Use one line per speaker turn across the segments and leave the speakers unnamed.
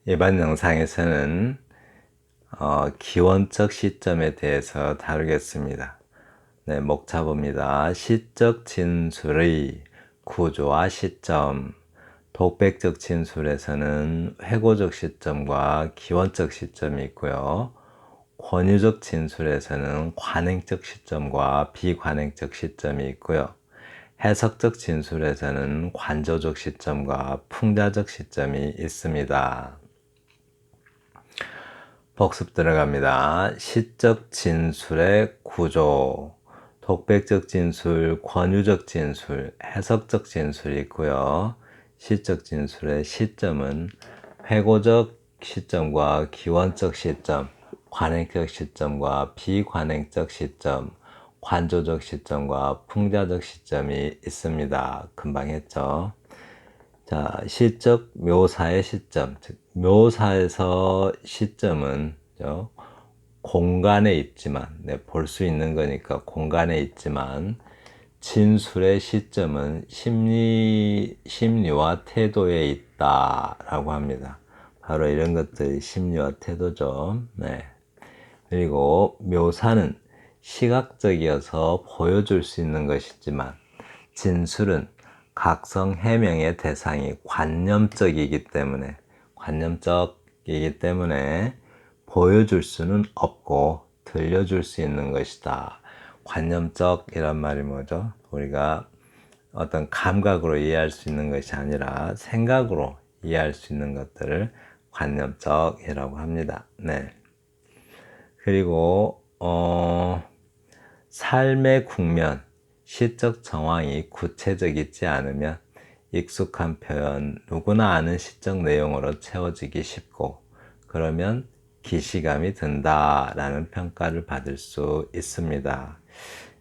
이번 영상에서는 기원적 시점에 대해서 다루겠습니다. 네, 목차봅니다. 시적 진술의 구조와 시점. 독백적 진술에서는 회고적 시점과 기원적 시점이 있고요. 권유적 진술에서는 관행적 시점과 비관행적 시점이 있고요. 해석적 진술에서는 관조적 시점과 풍자적 시점이 있습니다. 복습 들어갑니다. 시적 진술의 구조, 독백적 진술, 권유적 진술, 해석적 진술이 있고요. 시적 진술의 시점은 회고적 시점과 기원적 시점, 관행적 시점과 비관행적 시점, 관조적 시점과 풍자적 시점이 있습니다. 금방 했죠. 자, 시적 묘사의 시점, 즉 묘사에서 시점은 공간에 있지만, 볼 수 있는 거니까 공간에 있지만, 진술의 시점은 심리와 태도에 있다라고 합니다. 바로 이런 것들이 심리와 태도죠. 네. 그리고 묘사는 시각적이어서 보여줄 수 있는 것이지만, 진술은 각성 해명의 대상이 관념적이기 때문에 보여줄 수는 없고 들려줄 수 있는 것이다. 관념적이란 말이 뭐죠? 우리가 어떤 감각으로 이해할 수 있는 것이 아니라 생각으로 이해할 수 있는 것들을 관념적이라고 합니다. 네. 그리고 삶의 국면, 시적 정황이 구체적이지 않으면 익숙한 표현, 누구나 아는 시적 내용으로 채워지기 쉽고, 그러면 기시감이 든다라는 평가를 받을 수 있습니다.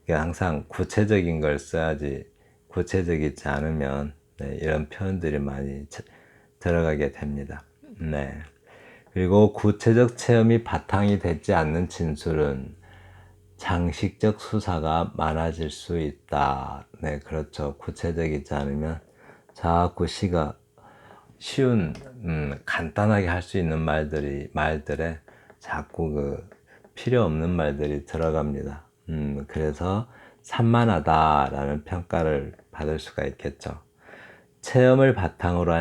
항상 구체적인 걸 써야지, 구체적이지 않으면 이런 표현들이 많이 들어가게 됩니다. 네. 그리고 구체적 체험이 바탕이 되지 않는 진술은 장식적 수사가 많아질 수 있다. 네, 그렇죠. 구체적이지 않으면 자꾸 쉬운, 간단하게 할 수 있는 말들에 자꾸 필요 없는 말들이 들어갑니다. 그래서 산만하다라는 평가를 받을 수가 있겠죠. 체험을 바탕으로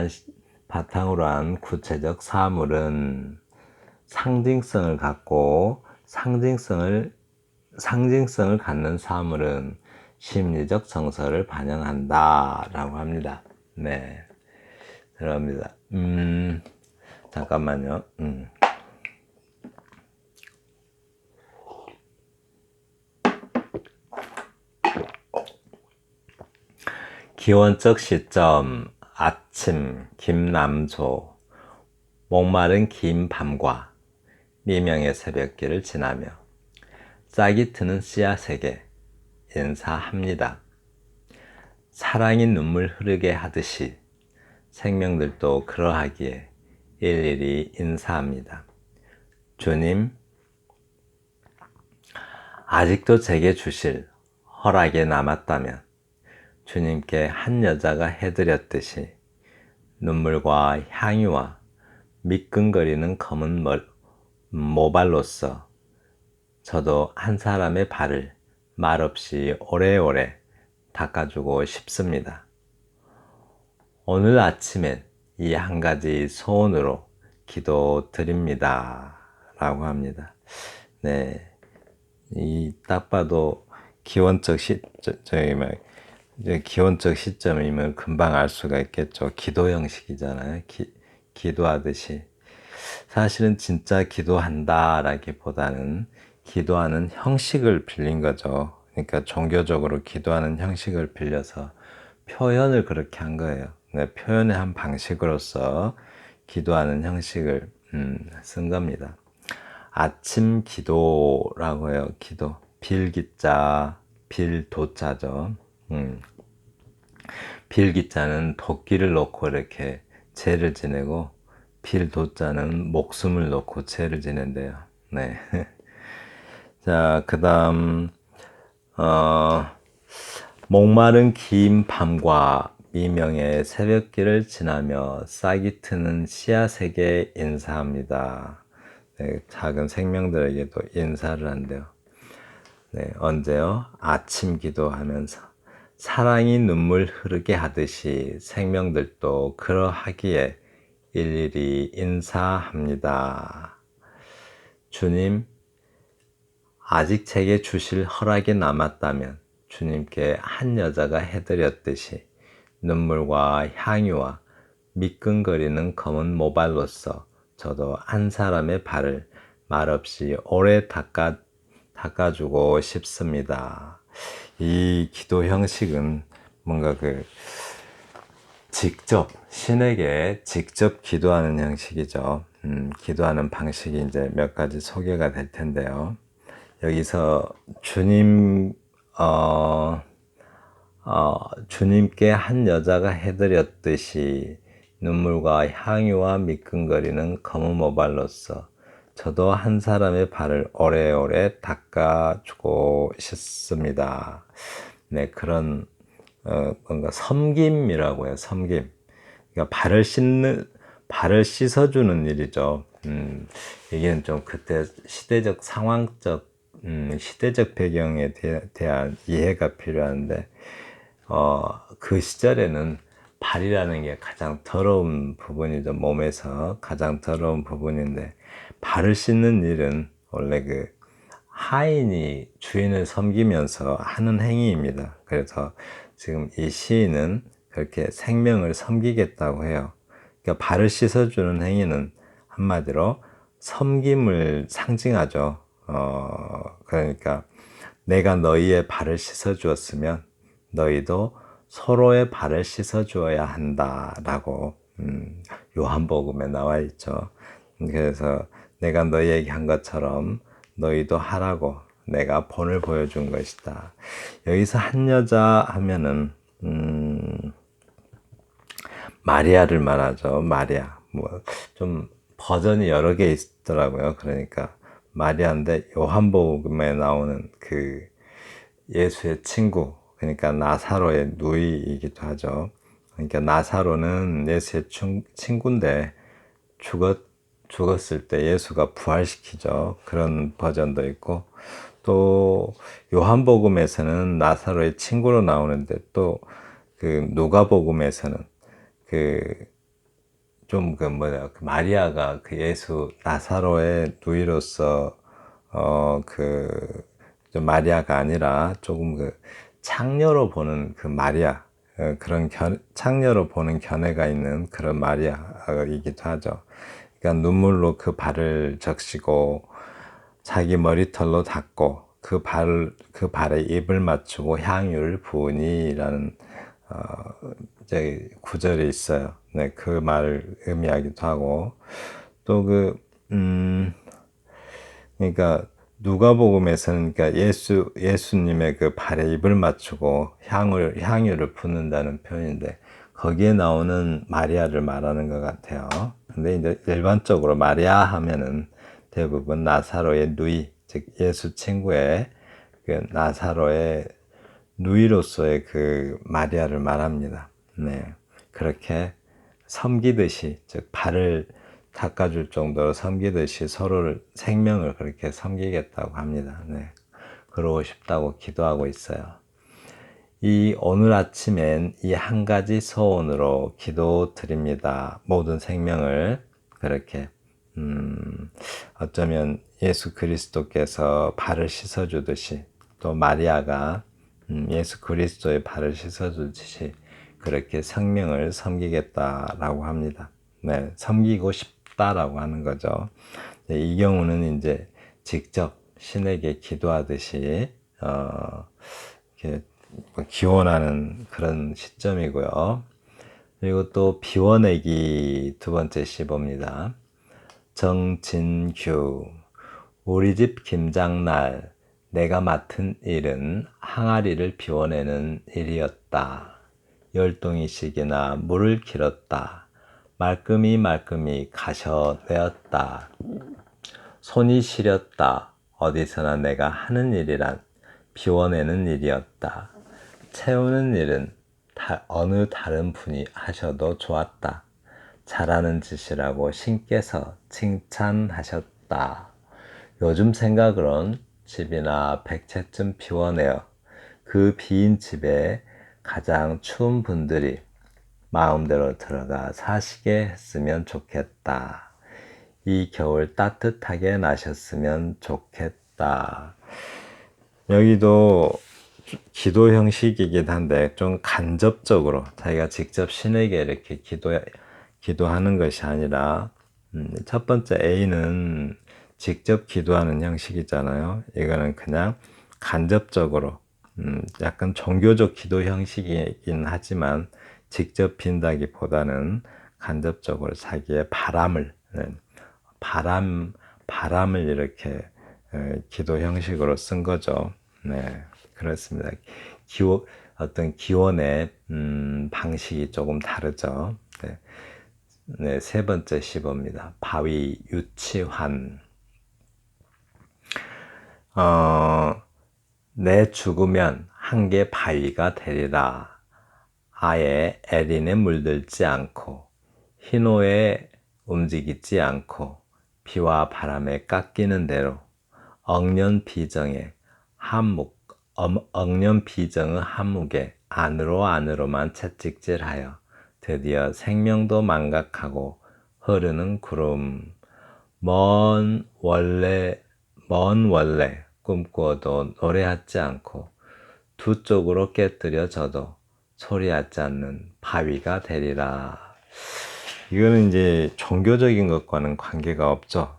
한 구체적 사물은 상징성을 갖고, 상징성을 갖는 사물은 심리적 정서를 반영한다라고 합니다. 네, 들어갑니다. 잠깐만요. 기원적 시점, 아침, 김남조, 목마른 긴 밤과 미명의 새벽길을 지나며 싹이 트는 씨앗에게 인사합니다. 사랑이 눈물 흐르게 하듯이 생명들도 그러하기에 일일이 인사합니다. 주님, 아직도 제게 주실 허락이 남았다면 주님께 한 여자가 해드렸듯이 눈물과 향유와 미끈거리는 검은 모발로서 저도 한 사람의 발을 말없이 오래오래 닦아주고 싶습니다. 오늘 아침엔 이 한 가지 소원으로 기도드립니다. 라고 합니다. 네. 딱 봐도 기원적 시점이면 금방 알 수가 있겠죠. 기도 형식이잖아요. 기도하듯이. 사실은 진짜 기도한다라기보다는 기도하는 형식을 빌린 거죠. 그러니까 종교적으로 기도하는 형식을 빌려서 표현을 그렇게 한 거예요. 네, 표현의 한 방식으로서 기도하는 형식을 쓴 겁니다. 아침 기도라고 해요. 기도. 빌기자, 빌도자죠. 빌기자는 도끼를 놓고 이렇게 제를 지내고, 빌도자는 목숨을 놓고 제를 지낸대요. 네. 자, 그 다음, 목마른 긴 밤과 이명의 새벽길을 지나며 싹이 트는 씨앗에게 인사합니다. 네, 작은 생명들에게도 인사를 한대요. 네, 언제요? 아침 기도하면서 사랑이 눈물 흐르게 하듯이 생명들도 그러하기에 일일이 인사합니다. 주님, 아직 제게 주실 허락이 남았다면 주님께 한 여자가 해드렸듯이 눈물과 향유와 미끈거리는 검은 모발로서 저도 한 사람의 발을 말없이 오래 닦아주고 싶습니다. 이 기도 형식은 뭔가 직접 신에게 직접 기도하는 형식이죠. 기도하는 방식이 이제 몇 가지 소개가 될 텐데요. 여기서 주님께 한 여자가 해드렸듯이 눈물과 향유와 미끈거리는 검은 모발로서 저도 한 사람의 발을 오래오래 닦아주고 싶습니다. 네, 그런 뭔가 섬김이라고 해요. 섬김. 그러니까 발을 씻어주는 일이죠. 이게 좀 그때 시대적 상황적 시대적 배경에 대한 이해가 필요한데 그 시절에는 발이라는 게 가장 더러운 부분이죠. 몸에서 가장 더러운 부분인데 발을 씻는 일은 원래 하인이 주인을 섬기면서 하는 행위입니다. 그래서 지금 이 시인은 그렇게 생명을 섬기겠다고 해요. 그러니까 발을 씻어주는 행위는 한마디로 섬김을 상징하죠. 그러니까 내가 너희의 발을 씻어주었으면 너희도 서로의 발을 씻어주어야 한다라고 요한복음에 나와 있죠. 그래서 내가 너희에게 한 것처럼 너희도 하라고 내가 본을 보여준 것이다. 여기서 한 여자 하면은 마리아를 말하죠. 마리아. 뭐 좀 버전이 여러 개 있더라고요. 그러니까 마리아인데 요한복음에 나오는 예수의 친구, 그러니까 나사로의 누이이기도 하죠. 그러니까 나사로는 예수의 친구인데 죽었을 때 예수가 부활시키죠. 그런 버전도 있고, 또 요한복음에서는 나사로의 친구로 나오는데, 또 누가복음에서는 마리아가 예수 나사로의 누이로서 마리아가 아니라 조금 창녀로 보는 마리아, 그런 창녀로 보는 견해가 있는 그런 마리아이기도 하죠. 그러니까 눈물로 그 발을 적시고 자기 머리털로 닦고 그 발에 입을 맞추고 향유를 부으니라는 이제 구절이 있어요. 네, 그 말을 의미하기도 하고, 또 그러니까 누가복음에서는 그러니까 예수님의 그 발에 입을 맞추고 향유를 붓는다는 표현인데 거기에 나오는 마리아를 말하는 것 같아요. 근데 이제 일반적으로 마리아 하면은 대부분 나사로의 누이, 즉 예수 친구의 나사로의 누이로서의 마리아를 말합니다. 네, 그렇게 섬기듯이, 즉 발을 닦아줄 정도로 섬기듯이 서로를 생명을 그렇게 섬기겠다고 합니다. 네, 그러고 싶다고 기도하고 있어요. 오늘 아침엔 이 한 가지 소원으로 기도드립니다. 모든 생명을 그렇게 어쩌면 예수 그리스도께서 발을 씻어주듯이 또 마리아가 예수 그리스도의 발을 씻어주듯이 그렇게 생명을 섬기겠다라고 합니다. 네, 섬기고 싶다라고 하는 거죠. 네, 이 경우는 이제 직접 신에게 기도하듯이 이렇게 기원하는 그런 시점이고요. 그리고 또 비워내기 두 번째 시보입니다. 정진규, 우리 집 김장날 내가 맡은 일은 항아리를 비워내는 일이었다. 열동이씩이나 물을 길었다. 말끔히 가셔내었다. 손이 시렸다. 어디서나 내가 하는 일이란 비워내는 일이었다. 채우는 일은 어느 다른 분이 하셔도 좋았다. 잘하는 짓이라고 신께서 칭찬하셨다. 요즘 생각으론 집이나 100채쯤 비워내어 그 빈 집에 가장 추운 분들이 마음대로 들어가 사시게 했으면 좋겠다. 이 겨울 따뜻하게 나셨으면 좋겠다. 여기도 기도 형식이긴 한데 좀 간접적으로 자기가 직접 신에게 이렇게 기도하는 것이 아니라 첫 번째 A는 직접 기도하는 형식이잖아요. 이거는 그냥 간접적으로 약간 종교적 기도 형식이긴 하지만 직접 빈다기보다는 간접적으로 자기의 바람을 이렇게 기도 형식으로 쓴 거죠. 네, 그렇습니다. 어떤 기원의 방식이 조금 다르죠. 네. 네, 세 번째 시보입니다. 바위 유치환. 내 죽으면 한 개 바위가 되리라. 아예 에린에 물들지 않고 흰호에 움직이지 않고 비와 바람에 깎이는 대로 억년비정의 한묵에 안으로만 채찍질하여 드디어 생명도 망각하고 흐르는 구름 먼 원래 꿈꾸어도 노래하지 않고 두 쪽으로 깨뜨려져도 소리하지 않는 바위가 되리라. 이거는 이제 종교적인 것과는 관계가 없죠.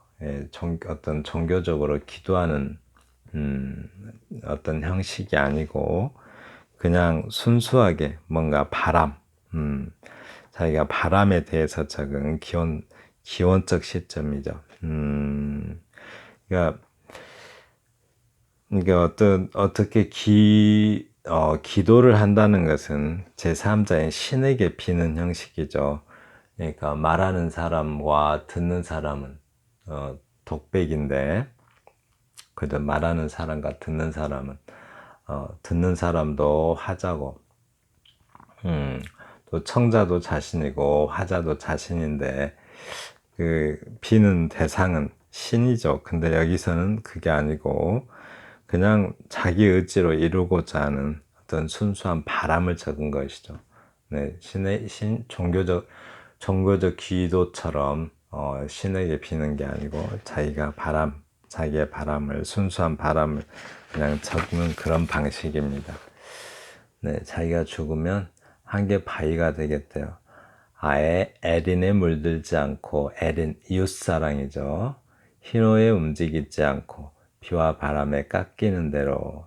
어떤 종교적으로 기도하는 어떤 형식이 아니고 그냥 순수하게 뭔가 자기가 바람에 대해서 적은 기원적 시점이죠. 그러니까 어떻게 기도를 한다는 것은 제3자인 신에게 비는 형식이죠. 그러니까 말하는 사람과 듣는 사람은 독백인데, 그저 말하는 사람과 듣는 사람은 듣는 사람도 화자고, 또 청자도 자신이고 화자도 자신인데 그 비는 대상은 신이죠. 근데 여기서는 그게 아니고 그냥 자기 의지로 이루고자 하는 어떤 순수한 바람을 적은 것이죠. 네, 종교적 기도처럼 신에게 비는 게 아니고 자기의 순수한 바람을 그냥 적는 그런 방식입니다. 네, 자기가 죽으면 한 개 바위가 되겠대요. 아예 에린에 물들지 않고, 에린 이웃사랑이죠. 흰호에 움직이지 않고 비와 바람에 깎이는 대로,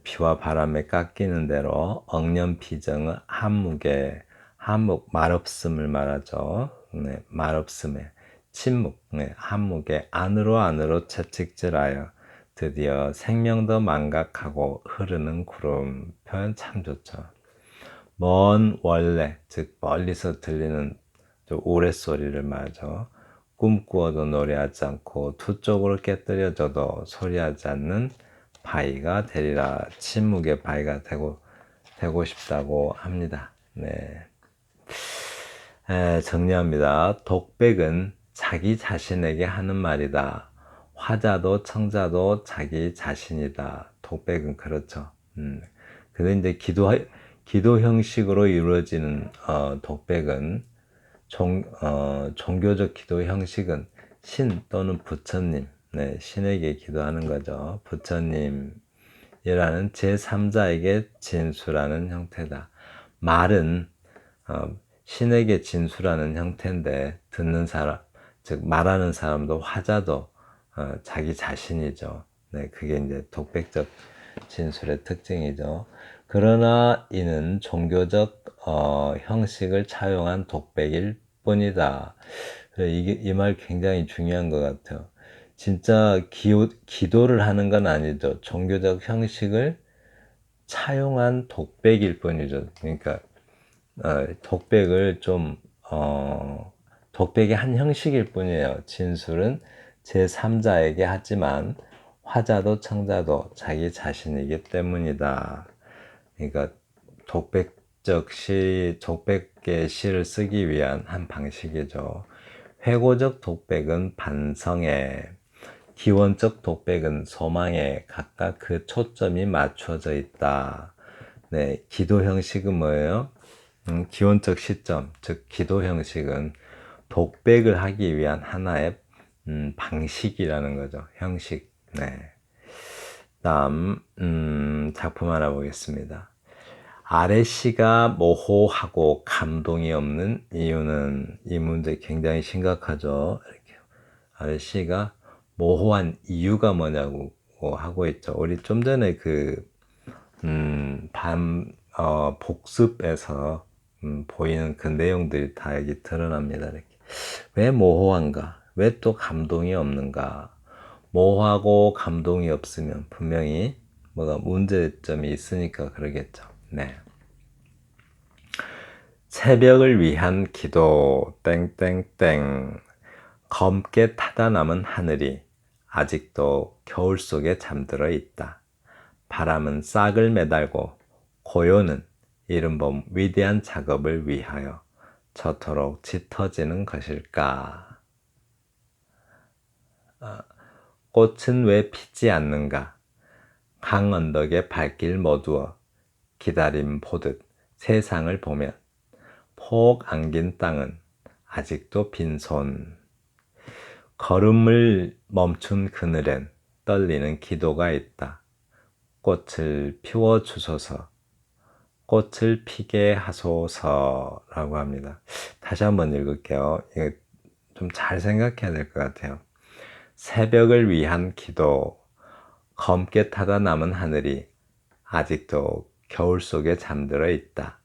비와 바람에 깎이는 대로 억년비정의 한묵 말없음을 말하죠. 말없음에 침묵, 한묵에 안으로 채찍질하여 드디어 생명도 망각하고 흐르는 구름. 표현 참 좋죠. 먼 원래, 즉 멀리서 들리는 우레소리를 말하죠. 꿈꾸어도 노래하지 않고 두 쪽으로 깨뜨려져도 소리하지 않는 바위가 되리라. 침묵의 바위가 되고 싶다고 합니다. 네. 정리합니다. 독백은 자기 자신에게 하는 말이다. 화자도 청자도 자기 자신이다. 독백은 그렇죠. 근데 이제 기도 형식으로 이루어지는 독백은 종교적 기도 형식은 신 또는 부처님, 신에게 기도하는 거죠. 부처님이라는 제3자에게 진술하는 형태다. 말은 신에게 진술하는 형태인데 듣는 사람, 즉 말하는 사람도 화자도 자기 자신이죠. 그게 이제 독백적 진술의 특징이죠. 그러나 이는 종교적 형식을 차용한 독백일 뿐이다. 이 말 굉장히 중요한 것 같아요. 진짜 기도를 하는 건 아니죠. 종교적 형식을 차용한 독백일 뿐이죠. 그러니까 독백을 독백의 한 형식일 뿐이에요. 진술은 제3자에게 하지만 화자도 청자도 자기 자신이기 때문이다. 그러니까 독백의 시를 쓰기 위한 한 방식이죠. 회고적 독백은 반성에, 기원적 독백은 소망에 각각 그 초점이 맞춰져 있다. 네, 기도 형식은 뭐예요? 기원적 시점, 즉 기도 형식은 독백을 하기 위한 하나의 방식이라는 거죠. 형식. 네. 다음 작품 하나 보겠습니다. 아래 시가 모호하고 감동이 없는 이유는, 이 문제 굉장히 심각하죠. 이렇게 아래 시가 모호한 이유가 뭐냐고 하고 있죠. 우리 좀 전에 복습에서 보이는 그 내용들이 다 여기 드러납니다. 이렇게. 왜 모호한가? 왜 또 감동이 없는가? 모호하고 감동이 없으면 분명히 뭐가 문제점이 있으니까 그러겠죠. 네. 새벽을 위한 기도 땡땡땡. 검게 타다 남은 하늘이 아직도 겨울 속에 잠들어 있다. 바람은 싹을 매달고 고요는 이른봄 위대한 작업을 위하여 저토록 짙어지는 것일까? 꽃은 왜 피지 않는가? 강 언덕에 발길 머두어 기다림 보듯 세상을 보면 폭 안긴 땅은 아직도 빈손. 걸음을 멈춘 그늘엔 떨리는 기도가 있다. 꽃을 피워주소서, 꽃을 피게 하소서라고 합니다. 다시 한번 읽을게요. 이거 좀 잘 생각해야 될 것 같아요. 새벽을 위한 기도, 검게 타다 남은 하늘이 아직도 겨울 속에 잠들어 있다.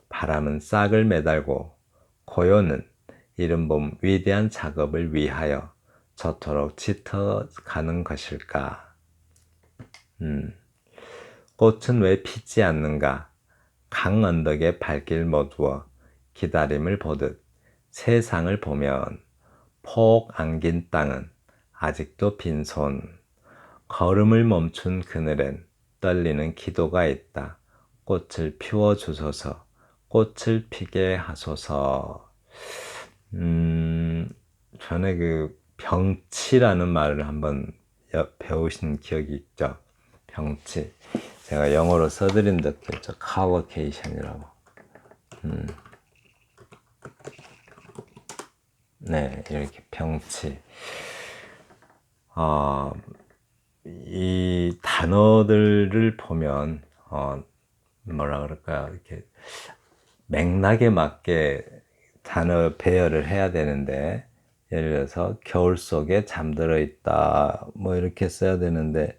바람은 싹을 매달고 고요는 이른봄 위대한 작업을 위하여 저토록 짙어가는 것일까? 꽃은 왜 피지 않는가? 강 언덕에 발길 머두어 기다림을 보듯 세상을 보면 폭 안긴 땅은 아직도 빈손. 걸음을 멈춘 그늘엔 떨리는 기도가 있다. 꽃을 피워주소서, 꽃을 피게 하소서. 전에 병치라는 말을 한번 배우신 기억이 있죠? 병치. 제가 영어로 써드린 적이 있죠. collocation이라고. 네, 이렇게 병치. 이 단어들을 보면, 뭐라 그럴까요? 이렇게 맥락에 맞게 단어 배열을 해야 되는데, 예를 들어서 겨울 속에 잠들어 있다 뭐 이렇게 써야 되는데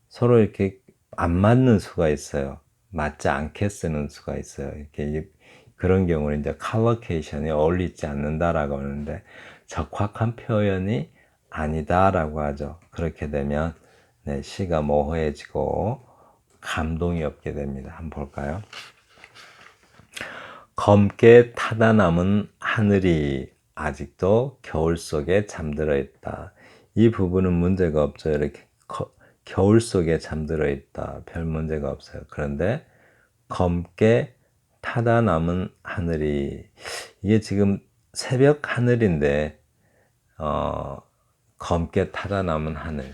서로 이렇게 안 맞는 수가 있어요. 맞지 않게 쓰는 수가 있어요. 이렇게 그런 경우는 이제 collocation이 어울리지 않는다라고 하는데 적확한 표현이 아니다라고 하죠. 그렇게 되면 네, 시가 모호해지고 감동이 없게 됩니다. 한번 볼까요? 검게 타다 남은 하늘이 아직도 겨울 속에 잠들어 있다. 이 부분은 문제가 없죠. 이렇게 겨울 속에 잠들어 있다. 별 문제가 없어요. 그런데 검게 타다 남은 하늘이, 이게 지금 새벽 하늘인데 검게 타다 남은 하늘.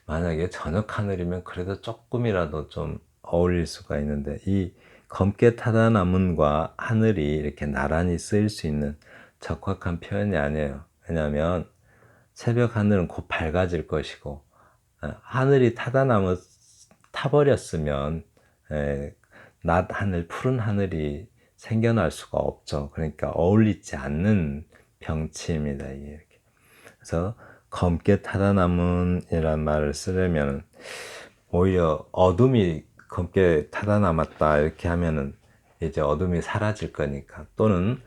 만약에 저녁 하늘이면 그래도 조금이라도 좀 어울릴 수가 있는데 이 검게 타다 남은과 하늘이 이렇게 나란히 쓰일 수 있는 적확한 표현이 아니에요. 왜냐하면 새벽 하늘은 곧 밝아질 것이고 하늘이 타버렸으면 낮 하늘, 푸른 하늘이 생겨날 수가 없죠. 그러니까 어울리지 않는 병치입니다. 이게 이렇게. 그래서 검게 타다 남은이란 말을 쓰려면 오히려 어둠이 검게 타다 남았다 이렇게 하면은 이제 어둠이 사라질 거니까, 또는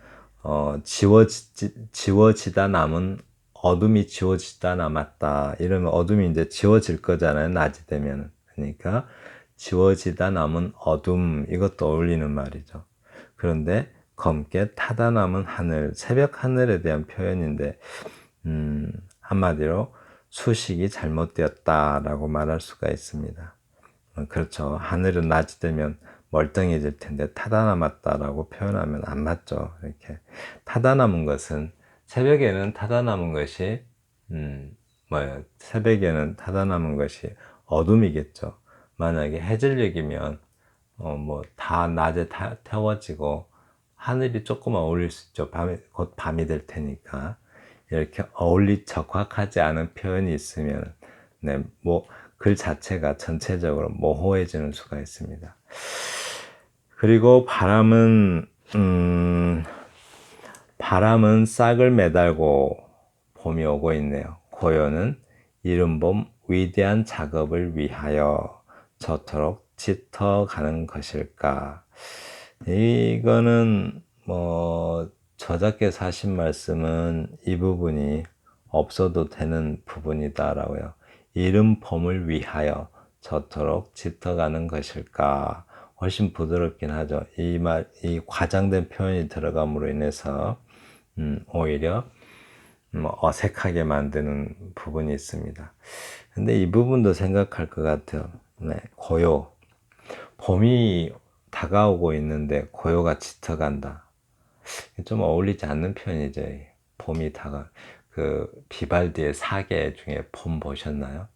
지워지다 남은, 어둠이 지워지다 남았다 이러면 어둠이 이제 지워질 거잖아요. 낮이 되면. 그러니까 지워지다 남은 어둠, 이것도 어울리는 말이죠. 그런데 검게 타다 남은 하늘, 새벽 하늘에 대한 표현인데 한마디로 수식이 잘못되었다라고 말할 수가 있습니다. 그렇죠. 하늘은 낮이 되면 멀쩡해질 텐데 타다 남았다라고 표현하면 안 맞죠. 이렇게 타다 남은 것은 새벽에는 타다 남은 것이 뭐예요? 새벽에는 타다 남은 것이 어둠이겠죠. 만약에 해질녘이면 뭐 다 낮에 태워지고 하늘이 조금 어울릴 수 있죠. 곧 밤이 될 테니까. 이렇게 적확하지 않은 표현이 있으면 네, 뭐 글 자체가 전체적으로 모호해지는 수가 있습니다. 그리고 바람은 싹을 매달고 봄이 오고 있네요. 고요는 이른 봄 위대한 작업을 위하여 저토록 짙어가는 것일까? 이거는 뭐 저자께서 하신 말씀은 이 부분이 없어도 되는 부분이다라고요. 이른 봄을 위하여 저토록 짙어가는 것일까? 훨씬 부드럽긴 하죠. 이 과장된 표현이 들어감으로 인해서 오히려 어색하게 만드는 부분이 있습니다. 근데 이 부분도 생각할 것 같아요. 네, 고요. 봄이 다가오고 있는데 고요가 짙어간다. 좀 어울리지 않는 표현이죠. 그 비발디의 사계 중에 봄 보셨나요?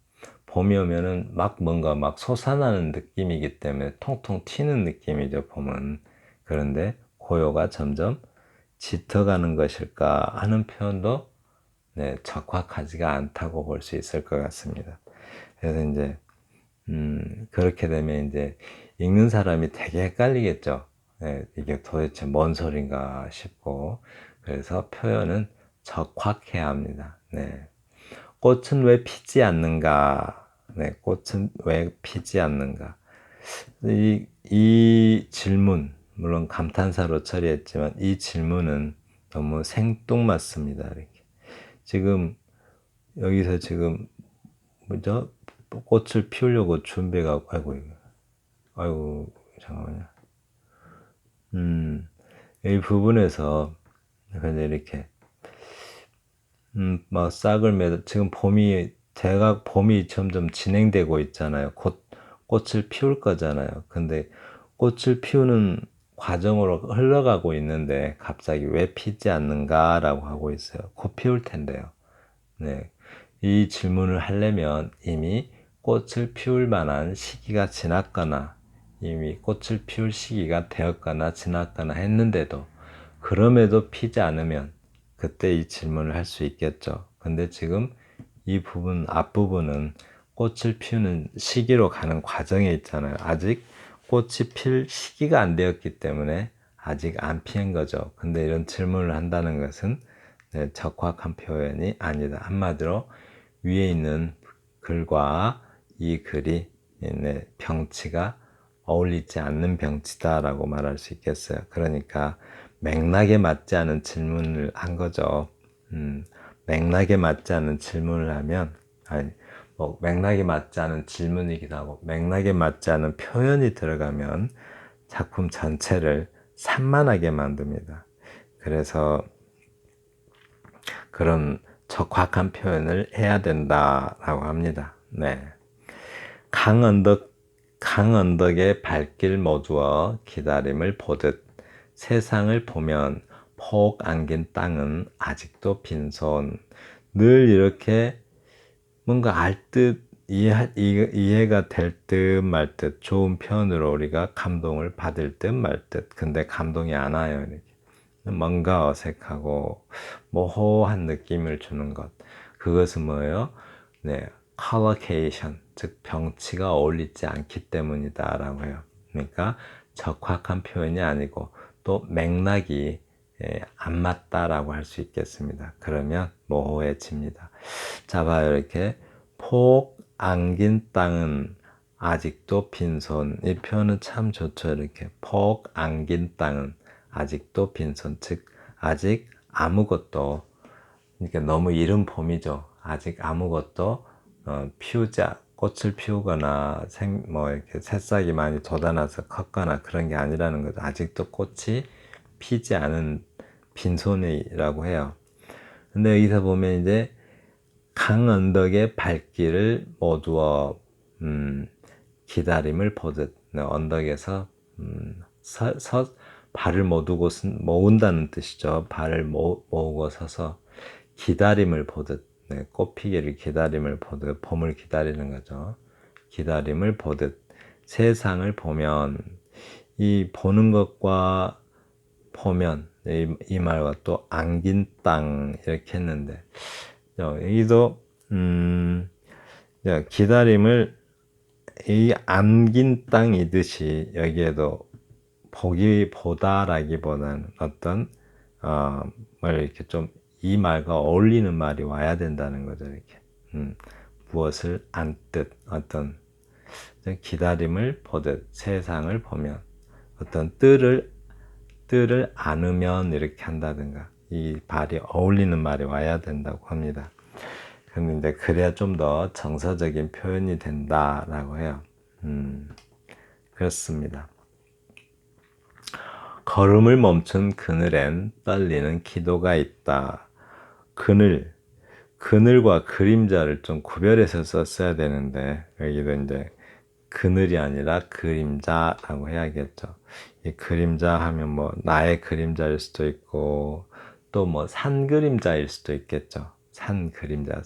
봄이 오면은 뭔가 솟아나는 느낌이기 때문에 통통 튀는 느낌이죠, 봄은. 그런데 고요가 점점 짙어가는 것일까 하는 표현도 네, 적확하지가 않다고 볼 수 있을 것 같습니다. 그래서 이제 그렇게 되면 이제 읽는 사람이 되게 헷갈리겠죠. 네, 이게 도대체 뭔 소린가 싶고 그래서 표현은 적확해야 합니다. 네. 꽃은 왜 피지 않는가? 네, 꽃은 왜 피지 않는가? 이 질문, 물론 감탄사로 처리했지만 이 질문은 너무 생뚱맞습니다. 이렇게. 지금 여기서 지금 뭐죠? 꽃을 피우려고 준비가 아이고 잠깐만요. 이 부분에서 근데 이렇게 막 싹을 매도 지금 봄이 점점 진행되고 있잖아요. 곧 꽃을 피울 거잖아요. 근데 꽃을 피우는 과정으로 흘러가고 있는데 갑자기 왜 피지 않는가라고 하고 있어요. 곧 피울 텐데요. 네. 이 질문을 하려면 이미 꽃을 피울 만한 시기가 지났거나 이미 꽃을 피울 시기가 되었거나 지났거나 했는데도 그럼에도 피지 않으면 그때 이 질문을 할 수 있겠죠. 근데 지금 이 앞부분은 꽃을 피우는 시기로 가는 과정에 있잖아요. 아직 꽃이 필 시기가 안 되었기 때문에 아직 안 피한 거죠. 근데 이런 질문을 한다는 것은 네, 적확한 표현이 아니다. 한마디로 위에 있는 글과 이 글이 네, 병치가 어울리지 않는 병치다라고 말할 수 있겠어요. 그러니까 맥락에 맞지 않은 질문을 한 거죠. 맥락에 맞지 않은 질문을 하면 맥락에 맞지 않은 질문이기도 하고 맥락에 맞지 않은 표현이 들어가면 작품 전체를 산만하게 만듭니다. 그래서 그런 적확한 표현을 해야 된다라고 합니다. 네. 강언덕에 발길 모두어 기다림을 보듯 세상을 보면 폭 안긴 땅은 아직도 빈손. 늘 이렇게 뭔가 이해가 될 듯 말 듯 좋은 표현으로 우리가 감동을 받을 듯 말 듯. 근데 감동이 안 와요. 이렇게. 뭔가 어색하고 모호한 느낌을 주는 것. 그것은 뭐예요? 네, collocation, 즉 병치가 어울리지 않기 때문이다라고 해요. 그러니까 적확한 표현이 아니고 또 맥락이 안 맞다라고 할 수 있겠습니다. 그러면 모호해집니다. 자, 봐요. 이렇게 폭 안긴 땅은 아직도 빈손. 이 표현은 참 좋죠. 이렇게 폭 안긴 땅은 아직도 빈손. 즉 아직 아무것도 그러니까 너무 이른 봄이죠. 아직 아무것도 꽃을 피우거나 이렇게 새싹이 많이 돋아나서 컸거나 그런 게 아니라는 거죠. 아직도 꽃이 피지 않은 빈손이라고 해요. 근데 여기서 보면 이제 강 언덕의 발길을 모두어 기다림을 보듯 언덕에서 발을 모은다는 뜻이죠. 발을 모으고 서서 기다림을 보듯, 네, 꽃피기를 기다림을 보듯, 봄을 기다리는 거죠. 기다림을 보듯 세상을 보면, 이 보는 것과 보면, 이 말과 또 안긴 땅 이렇게 했는데, 여기도 기다림을 이 안긴 땅이듯이 여기에도 보다라기보다는 어떤 말 이렇게 좀 이 말과 어울리는 말이 와야 된다는 거죠. 이렇게 무엇을 안듯, 어떤 기다림을 보듯 세상을 보면, 어떤 뜰을 안으면 이렇게 한다든가, 이 발이 어울리는 말이 와야 된다고 합니다. 그런데 그래야 좀 더 정서적인 표현이 된다라고 해요. 그렇습니다. 걸음을 멈춘 그늘엔 떨리는 기도가 있다. 그늘과 그림자를 좀 구별해서 썼어야 되는데, 여기도 이제 그늘이 아니라 그림자라고 해야겠죠. 이 그림자 하면 뭐 나의 그림자일 수도 있고, 또 뭐 산 그림자일 수도 있겠죠. 산 그림자,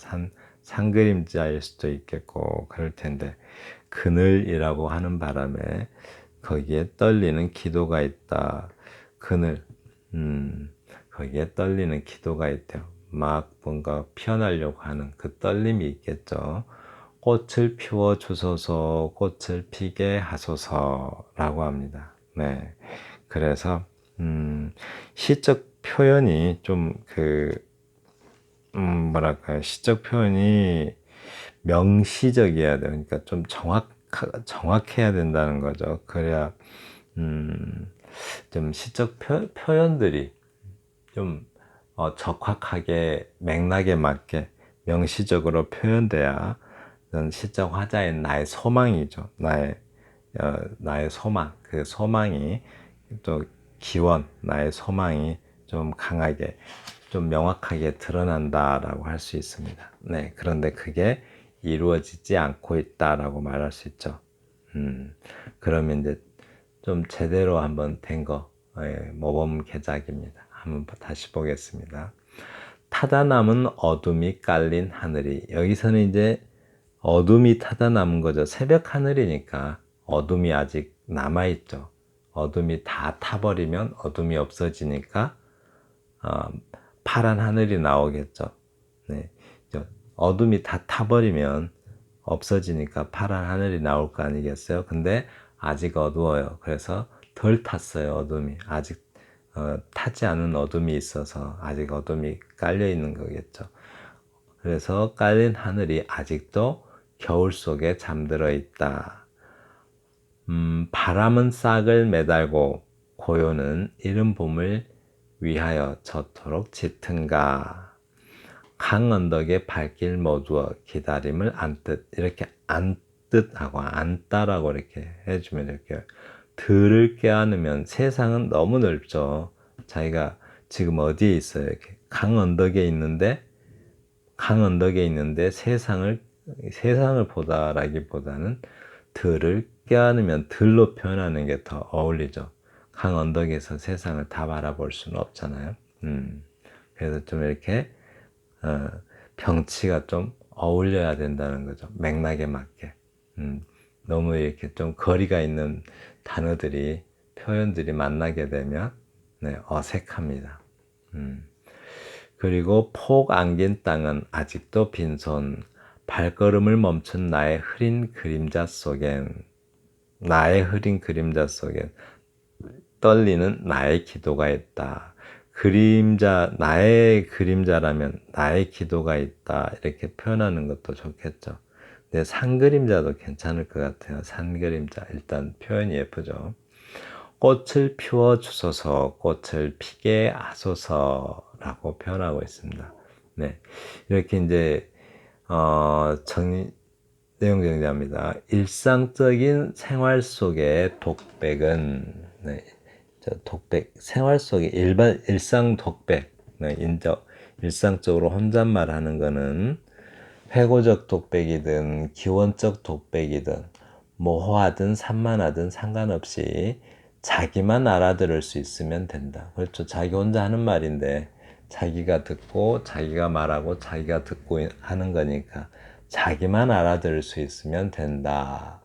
산 그림자일 수도 있겠고, 그럴 텐데, 그늘이라고 하는 바람에 거기에 떨리는 기도가 있다. 그늘, 거기에 떨리는 기도가 있대요. 막 뭔가 피어나려고 하는 그 떨림이 있겠죠. 꽃을 피워 주소서, 꽃을 피게 하소서라고 합니다. 네. 그래서, 시적 표현이 좀 뭐랄까요. 시적 표현이 명시적이어야 돼요. 그러니까 좀 정확해야 된다는 거죠. 그래야, 좀 시적 표현들이 좀 적확하게 맥락에 맞게 명시적으로 표현돼야 시적 화자인 나의 소망이죠. 나의 소망, 그 소망이 또 기원, 나의 소망이 좀 강하게, 좀 명확하게 드러난다라고 할 수 있습니다. 네, 그런데 그게 이루어지지 않고 있다라고 말할 수 있죠. 그러면 이제 좀 제대로 한번 된 거, 모범 개작입니다. 한번 다시 보겠습니다. 타다 남은 어둠이 깔린 하늘이, 여기서는 이제 어둠이 타다 남은 거죠. 새벽 하늘이니까 어둠이 아직 남아있죠. 어둠이 다 타버리면 어둠이 없어지니까 파란 하늘이 나오겠죠. 네. 어둠이 다 타버리면 없어지니까 파란 하늘이 나올 거 아니겠어요? 근데 아직 어두워요. 그래서 덜 탔어요. 어둠이 아직 타지 않은 어둠이 있어서 아직 어둠이 깔려 있는 거겠죠. 그래서 깔린 하늘이 아직도 겨울 속에 잠들어 있다. 바람은 싹을 매달고 고요는 이른 봄을 위하여 저토록 짙은가. 강 언덕에 발길 모두어 기다림을 안듯, 이렇게 안듯하고 안다라고 이렇게 해주면, 이렇게 들을 껴안으면 세상은 너무 넓죠. 자기가 지금 어디에 있어요? 이렇게 강 언덕에 있는데 세상을 보다라기보다는 들을 껴안으면 들로 표현하는 게 더 어울리죠. 강 언덕에서 세상을 다 바라볼 수는 없잖아요. 그래서 좀 이렇게 병치가 좀 어울려야 된다는 거죠. 맥락에 맞게. 너무 이렇게 좀 거리가 있는 단어들이, 표현들이 만나게 되면 어색합니다. 그리고 폭 안긴 땅은 아직도 빈손, 발걸음을 멈춘 나의 흐린 그림자 속엔 떨리는 나의 기도가 있다. 나의 그림자라면 나의 기도가 있다, 이렇게 표현하는 것도 좋겠죠. 근데 산 그림자도 괜찮을 것 같아요. 산 그림자, 일단 표현이 예쁘죠. 꽃을 피워 주소서, 꽃을 피게 하소서라고 표현하고 있습니다. 네, 이렇게 이제 내용 정리합니다. 일상적인 생활 속의 독백은, 생활 속의 일상 독백, 일상적으로 혼잣말 하는 거는 회고적 독백이든 기원적 독백이든 모호하든 산만하든 상관없이 자기만 알아들을 수 있으면 된다. 그렇죠. 자기 혼자 하는 말인데 자기가 듣고 자기가 말하고 자기가 듣고 하는 거니까 자기만 알아들을 수 있으면 된다.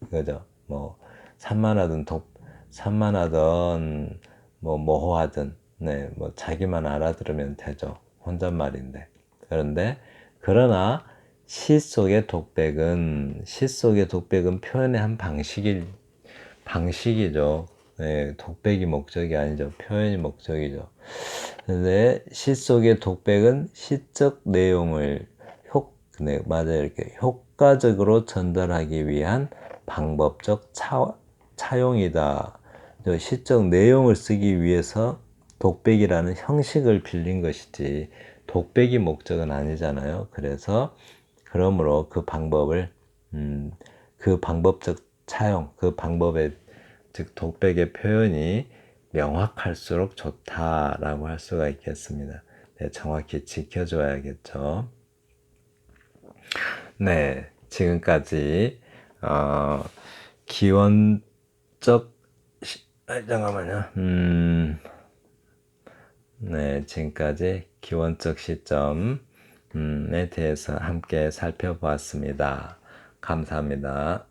그죠? 뭐 산만하든 뭐 모호하든 네, 뭐 자기만 알아들으면 되죠. 혼잣말인데. 그러나 시 속의 독백은 표현의 한 방식이죠. 네, 독백이 목적이 아니죠. 표현이 목적이죠. 근데 시 속의 독백은 시적 내용을 네, 맞아요. 이렇게 효과적으로 전달하기 위한 방법적 차용이다. 시적 내용을 쓰기 위해서 독백이라는 형식을 빌린 것이지 독백이 목적은 아니잖아요. 그러므로 그 방법적 차용, 그 방법의 즉 독백의 표현이 명확할수록 좋다라고 할 수가 있겠습니다. 네, 정확히 지켜줘야겠죠. 네, 지금까지 기원적 잠깐만요. 네, 지금까지 기원적 시점에 대해서 함께 살펴보았습니다. 감사합니다.